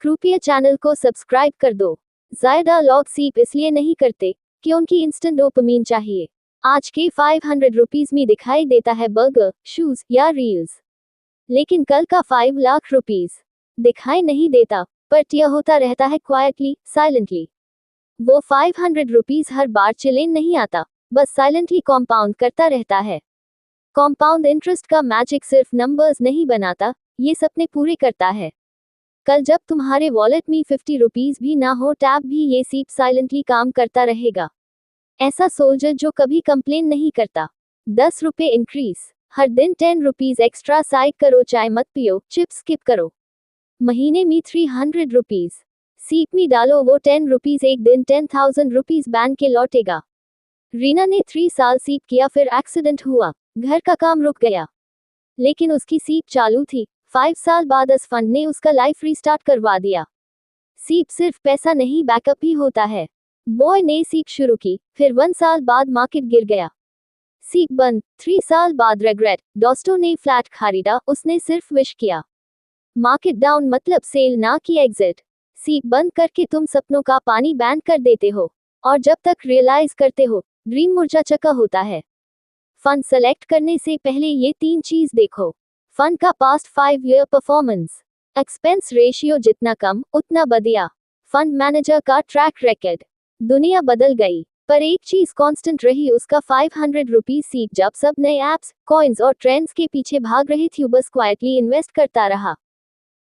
कृपया चैनल को सब्सक्राइब कर दो। ज़ायदा लोग सीप इसलिए नहीं करते कि उनकी इंस्टेंट डोपामीन चाहिए। आज के 500 रुपीज में दिखाई देता है बर्गर, शूज या रील्स, लेकिन कल का 5 लाख रुपीज दिखाई नहीं देता, बट यह होता रहता है क्वाइटली, साइलेंटली। वो 500 रुपीज हर बार चिलेन नहीं आता, बस साइलेंटली कॉम्पाउंड करता रहता है। कॉम्पाउंड इंटरेस्ट का मैजिक सिर्फ नंबर्स नहीं बनाता, ये सपने पूरे करता है। कल जब तुम्हारे वॉलेट में 50 रुपीज भी ना हो, टैब भी ये सीप साइलेंटली काम करता रहेगा। ऐसा सोल्जर जो कभी कंप्लेन नहीं करता। 10 रुपए इंक्रीज, हर दिन 10 रुपीज एक्स्ट्रा साइड करो, चाय मत पियो, चिप्स स्किप करो। महीने में 300 रुपीज सीप में डालो, वो 10 रुपीज एक दिन 10,000 रुपीज बैंक के लौटेगा। रीना ने 3 साल सीप किया, फिर एक्सीडेंट हुआ, घर का काम रुक गया, लेकिन उसकी सीप चालू थी। 5 साल बाद इस फंड ने उसका लाइफ रीस्टार्ट करवा दिया। सीप सिर्फ पैसा नहीं, बैकअप भी होता है। बॉय ने सीप शुरू की, फिर 1 साल बाद मार्केट गिर गया, सीप बंद। 3 साल बाद रेग्रेट, दोस्तों ने फ्लैट खरीदा, उसने सिर्फ विश किया। मार्केट डाउन मतलब सेल ना कि एग्जिट। सीप बंद करके तुम सपनों का पानी बैंड कर देते हो, और जब तक रियलाइज करते हो, ड्रीम मुरझा चका होता है। फंड सेलेक्ट करने से पहले ये 3 चीज देखो। फंड का past 5 year performance, expense ratio जितना कम उतना बढ़िया, फंड मैनेजर का ट्रैक रिकॉर्ड। दुनिया बदल गई, पर एक चीज कांस्टेंट रही, उसका 500 रुपीज सीप। जब सब नए एप्स, कॉइन्स और ट्रेंड्स के पीछे भाग रही थी, बस क्वाइटली इन्वेस्ट करता रहा।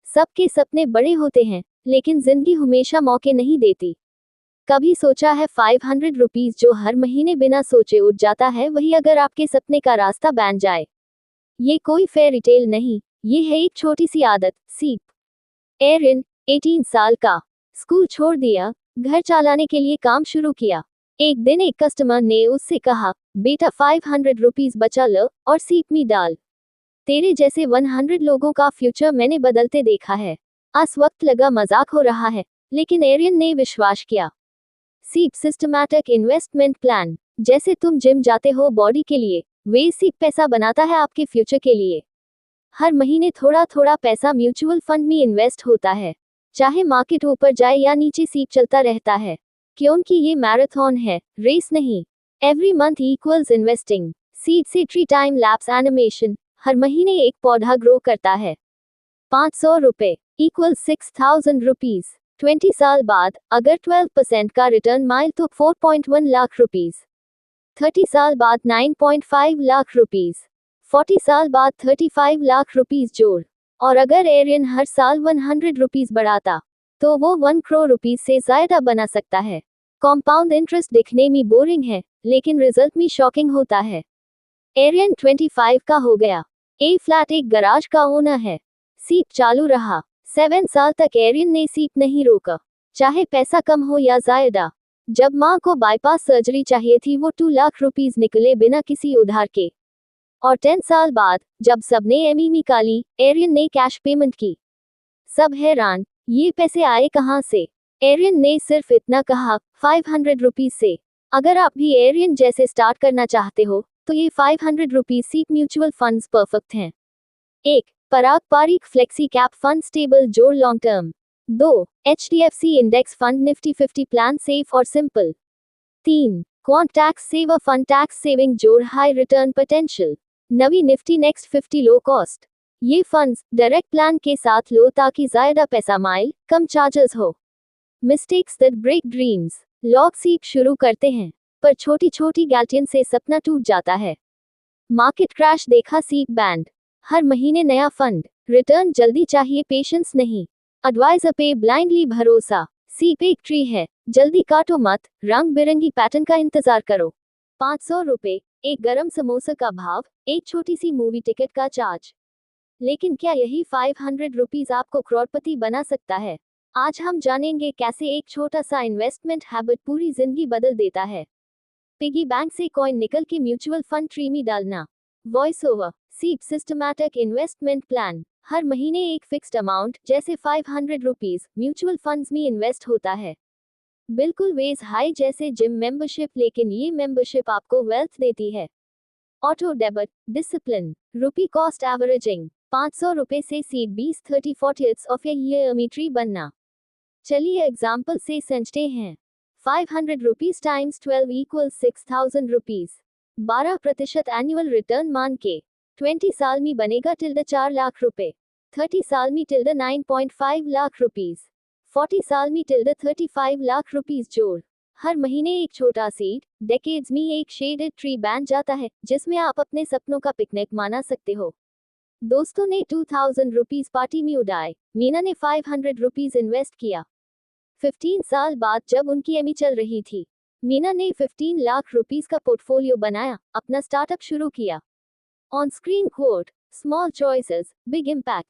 सबके सपने बड़े होते हैं, लेकिन जिंदगी हमेशा मौके नहीं देती। कभी सोचा है 500 रुपीज जो हर महीने बिना सोचे उठ जाता है, वही अगर आपके सपने का रास्ता बन जाए? ये कोई फेयरी टेल नहीं, ये है एक छोटी सी आदत, सीप। एरिन, 18 साल का, स्कूल छोड़ दिया, घर चलाने के लिए काम शुरू किया। एक दिन एक कस्टमर ने उससे कहा, बेटा 500 रुपीज बचा लो और सीप में डाल। तेरे जैसे 100 लोगों का फ्यूचर मैंने बदलते देखा है। इस वक्त लगा मजाक हो रहा है, लेकिन एरियन ने विश्वास किया। सीप सिस्टमैटिक इन्वेस्टमेंट प्लान। जैसे तुम जिम जाते हो बॉडी के लिए, वे सीप पैसा बनाता है आपके फ्यूचर के लिए। हर महीने थोड़ा थोड़ा पैसा म्यूचुअल फंड में इन्वेस्ट होता है, चाहे मार्केट ऊपर जाए या नीचे, सीप चलता रहता है, क्योंकि ये मैराथन है, रेस नहीं। Every month equals investing. Seed से ट्री टाइम लैप्स एनिमेशन, हर महीने एक पौधा ग्रो करता है। 500 रुपए इक्वल 6000 रुपीज। 20 साल बाद अगर 12% का रिटर्न माइल तो 4.1 लाख रुपीज। 30 साल बाद 9.5 लाख रुपीज। 40 साल बाद 35 लाख रुपीज जोड़। और अगर एरियन हर साल 100 रुपीज बढ़ाता, तो वो 1 करोड़ रुपीज से ज्यादा बना सकता है। कॉम्पाउंड इंटरेस्ट दिखने में बोरिंग है, लेकिन रिजल्ट में शॉकिंग होता है। एरियन 25 का हो गया, ए फ्लैट एक गराज का ओनर है। सीप चालू रहा, 7 साल तक एरियन ने सीप नहीं रोका, चाहे पैसा कम हो या ज्यादा। जब मां को बाईपास सर्जरी चाहिए थी, वो 2 लाख रुपीज निकले बिना किसी उधार के। और 10 साल बाद जब सबने एमी निकाली, एरियन ने कैश पेमेंट की। सब हैरान, ये पैसे आए कहां से? एरियन ने सिर्फ इतना कहा, 500 रुपीज से। अगर आप भी एरियन जैसे स्टार्ट करना चाहते हो, तो ये 500 रुपीज सीप म्यूचुअल फंड्स परफेक्ट हैं। 1. Parag Parikh flexi cap fund, stable जोड़ long term. 2. HDFC index fund, Nifty 50 plan, safe और simple. 3. Quant tax saver fund, tax saving जोड़, high return potential. Navi Nifty next 50 low cost. ये फंड्स डायरेक्ट प्लान के साथ लो ताकि ज्यादा पैसा माइल, कम चार्जेस हो। Mistakes that break dreams. लोग सीप शुरू करते हैं, पर छोटी छोटी गलतियों से सपना टूट जाता है। मार्केट क्रैश देखा, सीप बैंड। हर महीने नया फंड, रिटर्न जल्दी चाहिए, पेशेंस नहीं। एडवाइजर पे ब्लाइंडली भरोसा। सीप एक ट्री है, जल्दी काटो मत, रंग बिरंगी पैटर्न का इंतजार करो। 500 रुपए एक गरम समोसा का भाव, एक छोटी सी मूवी टिकट का चार्ज। लेकिन क्या यही 500 रुपीज आपको करोड़पति बना सकता है? आज हम जानेंगे कैसे एक छोटा सा इन्वेस्टमेंट हैबिट पूरी जिंदगी बदल देता है। पिगी बैंक से कॉइन निकल के म्यूचुअल फंड ट्री में डालना। Voice over. सीप सिस्टमैटिक इन्वेस्टमेंट प्लान। हर महीने एक फिक्स्ड अमाउंट, जैसे 500 रुपीज, म्यूचुअल फंड्स में इन्वेस्ट होता है। बिल्कुल वेज हाई जैसे जिम मेंबरशिप, लेकिन ये मेंबरशिप आपको वेल्थ देती है। ऑटो डेबिट, डिसिप्लिन, रुपी कॉस्ट एवरेजिंग। 500 रुपए से seed 20-30-40 of a year tree बनना। चलिए एग्जाम्पल से समझते हैं। 500 rupees times 12 equals 6000 rupees. 12% annual return मान के 20 साल में बनेगा टिल्ड 4 लाख रुपए। 30 साल में टिल्ड 9.5 लाख रुपीज। 40 साल में टिल्ड 35 लाख रुपीज जोड़। हर महीने एक छोटा सीड डेकेड्स में एक शेडेड ट्री बन जाता है जिसमें आप अपने सपनों का पिकनिक मना सकते हो। दोस्तों ने 2000 रुपीज पार्टी में उड़ाए, मीना ने 500 रुपीज इन्वेस्ट किया। 15 साल बाद जब उनकी एमी चल रही थी, मीना ने 15 लाख रुपीस का पोर्टफोलियो बनाया, अपना स्टार्टअप शुरू किया। On screen quote, small choices big impact.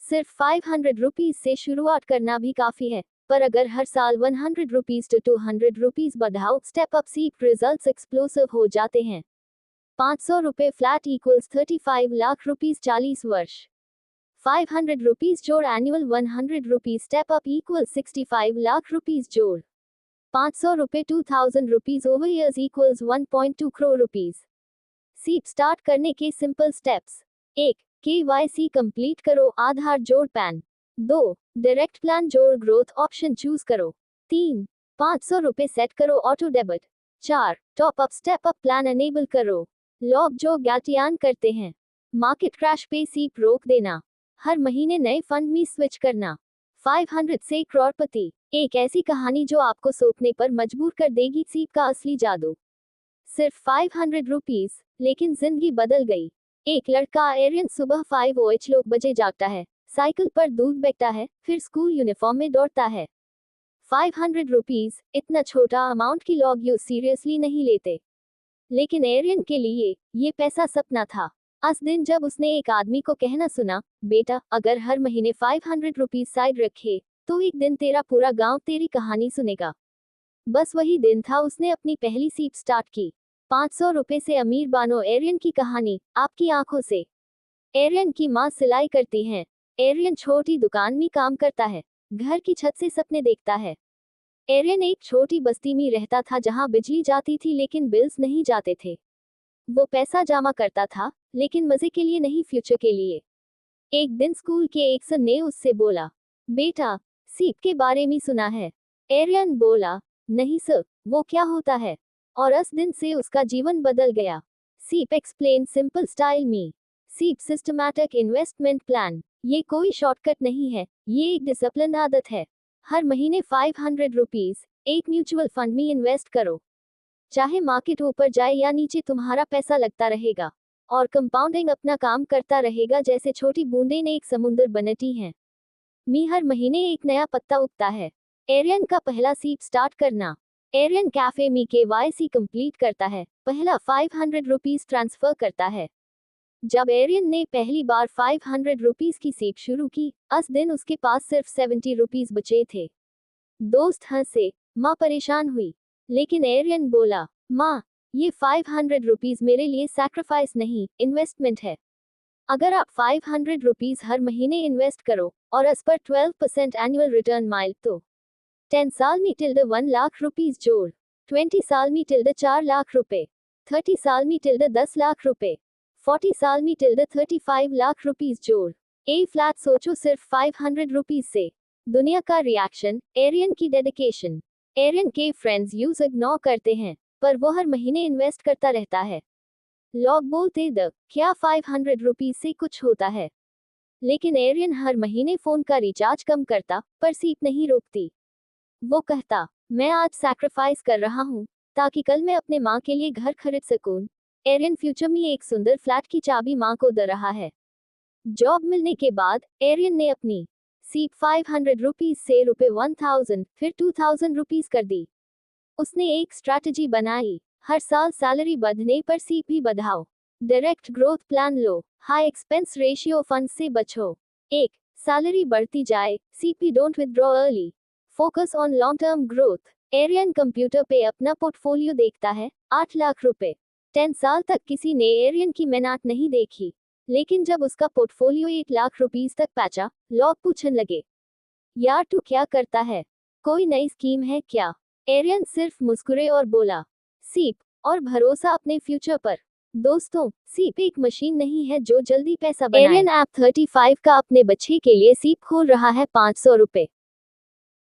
सिर्फ 500 रुपीज से शुरुआत करना भी काफी है, पर अगर हर साल 100 रुपीज to 200 रुपीज बढ़ाओ, स्टेप अप सीप रिजल्ट्स एक्सप्लोसिव हो जाते हैं। 500 रुपए फ्लैट इक्वल्स 35 लाख रुपीज 40 वर्ष। 500 रुपीज जोड़ annual 100 rupees step up equal 65 lakh rupees जोड़। 500 रुपए 2000 rupees over years equals 1.2 crore rupees. सीप स्टार्ट करने के सिंपल स्टेप्स। 1. KYC कंप्लीट करो, आधार जोड़ पैन। 2. डायरेक्ट प्लान जोड़, ग्रोथ ऑप्शन चूज करो। 3. 500 रुपए सेट करो auto debit. 4. Top up step up plan enable करो। लॉग जो गैटियान करते हैं। मार्केट क्रैश पे सीप रोक देना। हर महीने नए फंड में स्विच करना। 500 से करोड़पति। एक ऐसी कहानी जो आपको सोचने पर मजबूर कर देगी। सीप का असली जादू। सिर्फ 500 रुपीज, लेकिन जिंदगी बदल गई। एक लड़का एरियन सुबह 5 बजे जागता है, साइकिल पर दूध बेचता है, फिर स्कूल यूनिफॉर्म में दौड़ता है। 500 रुपीज, इतना छोटा अमाउंट की लोग यू सीरियसली नहीं लेते, लेकिन एरियन के लिए ये पैसा सपना था। उस दिन जब उसने एक आदमी को कहना सुना, बेटा अगर हर महीने 500 रुपीज साइड रखे तो एक दिन तेरा पूरा गांव तेरी कहानी सुनेगा। बस वही दिन था उसने अपनी पहली सीप स्टार्ट की। 500 रुपए से अमीर बानो एरियन की कहानी आपकी आंखों से। एरियन की माँ सिलाई करती हैं। एरियन छोटी दुकान में काम करता है, घर की छत से सपने देखता है। एरियन एक छोटी बस्ती में रहता था जहां बिजली जाती थी लेकिन बिल्स नहीं जाते थे। वो पैसा जमा करता था, लेकिन मजे के लिए नहीं, फ्यूचर के लिए। एक दिन स्कूल के एक सर ने उससे बोला, बेटा सीप के बारे में सुना है? एरियन बोला, नहीं सर, वो क्या होता है? और उस दिन से उसका जीवन बदल गया। सीप एक्सप्लेन सिंपल स्टाइल में। सीप सिस्टमैटिक इन्वेस्टमेंट प्लान। ये कोई शॉर्टकट नहीं है, ये एक डिसिप्लिन आदत है। हर महीने 500 रुपीज एक म्यूचुअल फंड में इन्वेस्ट करो। चाहे मार्केट ऊपर जाए या नीचे, तुम्हारा पैसा लगता रहेगा और कंपाउंडिंग अपना काम करता रहेगा। जैसे छोटी बूंदें ने एक समुद्र बनती हैं। हर महीने एक नया पत्ता उगता है। एरियन का पहला सीप स्टार्ट करना। एरियन कैफे में KYC कंप्लीट करता है, पहला 500 रुपीज ट्रांसफर करता है। जब एरियन ने पहली बार 500 रुपीज की सीप शुरू की, उस दिन उसके पास सिर्फ 70 रुपीज बचे थे। दोस्त हंसे, माँ परेशान हुई, लेकिन एरियन बोला, माँ ये 500 रुपीज मेरे लिए सैक्रिफाइस नहीं, इन्वेस्टमेंट है। अगर आप 500 रुपीज हर महीने इन्वेस्ट करो और इस पर 12% एनुअल रिटर्न माइल तो 10 साल में टिल्ड 1 लाख रुपीज जोड़। 20 साल में टिल्ड 4 लाख रुपए। 30 साल में टिल्ड 10 लाख रुपए। 40 साल में टिल्ड 35 लाख रुपीज जोड़। ए फ्लैट सोचो सिर्फ 500 रुपीज से। दुनिया का रिएक्शन, एरियन की डेडिकेशन। एरियन के फ्रेंड्स यूज इग्नोर करते हैं, पर वो हर महीने इन्वेस्ट करता रहता है। लोग बोलते क्या 500 रुपीज से कुछ होता है? लेकिन एरियन हर महीने फोन का रिचार्ज कम करता, पर सीप नहीं रोकती। वो कहता, मैं आज सैक्रिफाइस कर रहा हूँ ताकि कल मैं अपने माँ के लिए घर खरीद सकूं। एरियन फ्यूचर में एक सुंदर फ्लैट की चाबी माँ को दे रहा है। जॉब मिलने के बाद एरियन ने अपनी सीप 500 रुपीज से रुपए 1000 फिर 2000 रुपीज कर दी। उसने एक स्ट्रैटेजी बनाई, हर साल सैलरी बढ़ने पर सीप भी बढ़ाओ। डायरेक्ट ग्रोथ प्लान लो, हाई एक्सपेंस रेशियो फंड से बचो। 1. सैलरी बढ़ती जाए, SIP don't withdraw early, focus on long term growth. एरियन कंप्यूटर पे अपना पोर्टफोलियो देखता है, 8 लाख रुपए। 10 साल तक किसी ने एरियन की मेहनत नहीं देखी, लेकिन जब उसका पोर्टफोलियो 8 लाख रुपीस तक पहुंचा, लोग पूछने लगे, यार तू क्या करता है, कोई नई स्कीम है क्या? एरियन सिर्फ मुस्कुरे और बोला, सीप और भरोसा अपने फ्यूचर पर। दोस्तों, सीप एक मशीन नहीं है जो जल्दी पैसा बनाए। एरियन ऐप 35 का अपने बच्चे के लिए सीप खोल रहा है 500 रुपए।